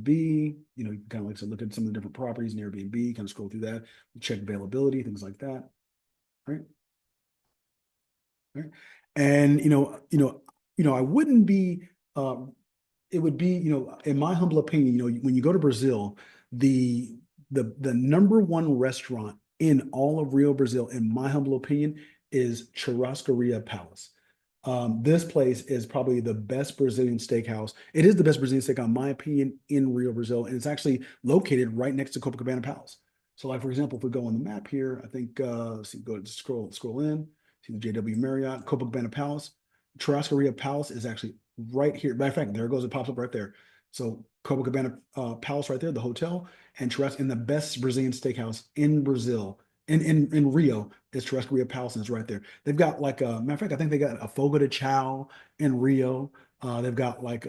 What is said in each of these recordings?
Airbnb. You know, you can kind of like to look at some of the different properties in Airbnb, kind of scroll through that, check availability, things like that. Right. Right. And I wouldn't be it would be, in my humble opinion, when you go to Brazil, the the number one restaurant in all of Rio, Brazil, in my humble opinion, is Churrascaria Palace. This place is probably the best Brazilian steakhouse. It is the best Brazilian steakhouse, in my opinion, in Rio, Brazil, and it's actually located right next to Copacabana Palace. So, like for example, if we go on the map here, I think see, go scroll in, see the JW Marriott, Copacabana Palace. Churrascaria Palace is actually right here. Matter of fact, there it goes. It pops up right there. So Copacabana Palace right there, the hotel, and Churrasco, and the best Brazilian steakhouse in Brazil, in Rio, is Churrascaria Palace, and it's right there. They've got like a matter of fact, I think they got a Fogo de Chao in Rio. They've got like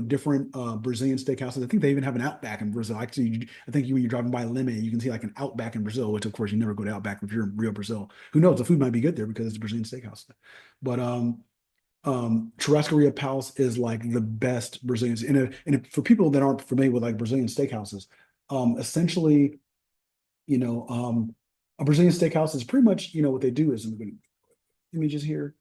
different Brazilian steakhouses. I think they even have an Outback in Brazil. Actually, I think when you're driving by Leme, you can see like an Outback in Brazil, which of course you never go to Outback if you're in Rio, Brazil. Who knows? The food might be good there because it's a Brazilian steakhouse. But Churrascaria Palace is like the best Brazilian. For people that aren't familiar with like Brazilian steakhouses, essentially, a Brazilian steakhouse is pretty much, what they do is, images here.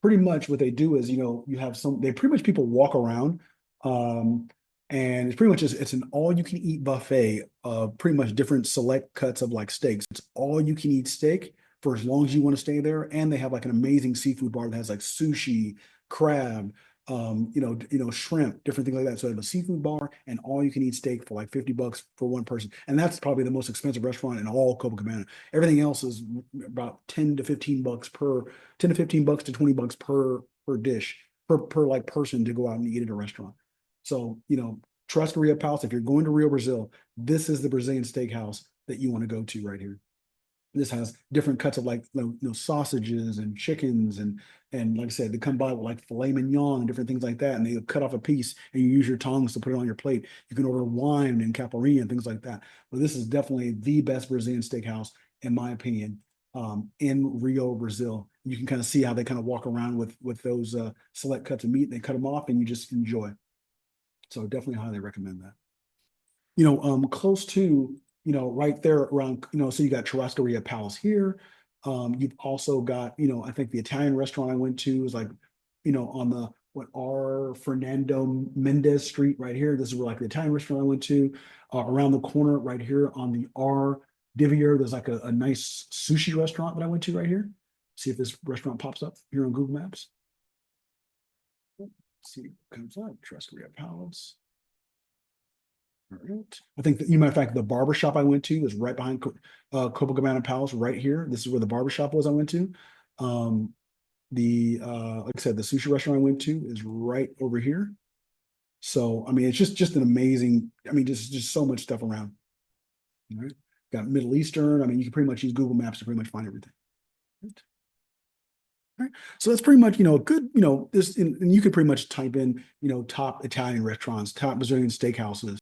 Pretty much what they do is, you have they pretty much people walk around, and it's pretty much just, it's an all you can eat buffet of pretty much different select cuts of like steaks. It's all you can eat steak for as long as you want to stay there. And they have like an amazing seafood bar that has like sushi, crab, shrimp, different things like that. So they have a seafood bar and all you can eat steak for like $50 for one person. And that's probably the most expensive restaurant in all Copacabana. Everything else is about 10 to 15 bucks per 10 to 15 bucks to 20 bucks per dish, per like person to go out and eat at a restaurant. So, Churrascaria Palace, if you're going to Rio, Brazil, this is the Brazilian steakhouse that you want to go to right here. This has different cuts of like sausages and chickens and like I said, they come by with like filet mignon and different things like that, and they cut off a piece and you use your tongs to put it on your plate. You can order wine and caipirinha and things like that. But this is definitely the best Brazilian steakhouse, in my opinion, in Rio, Brazil. You can kind of see how they kind of walk around with those select cuts of meat. And they cut them off and you just enjoy. So definitely highly recommend that. Close to right there around, so you got Churrascaria Palace here. You've also got, I think the Italian restaurant I went to is like, on the R Fernando Mendez Street right here. This is where like the Italian restaurant I went to. Around the corner right here on the R Divier, there's like a nice sushi restaurant that I went to right here. See if this restaurant pops up here on Google Maps. Let's see what comes up. Churrascaria Palace. All right. I think that, matter of fact, the barber shop I went to is right behind Copacabana Palace, right here. This is where the barber shop was I went to. Like I said, the sushi restaurant I went to is right over here. So I mean, it's just an amazing. I mean, just so much stuff around. All right. Got Middle Eastern. I mean, you can pretty much use Google Maps to pretty much find everything. Right. Right. So that's pretty much, good, this, and you could pretty much type in, top Italian restaurants, top Brazilian steakhouses,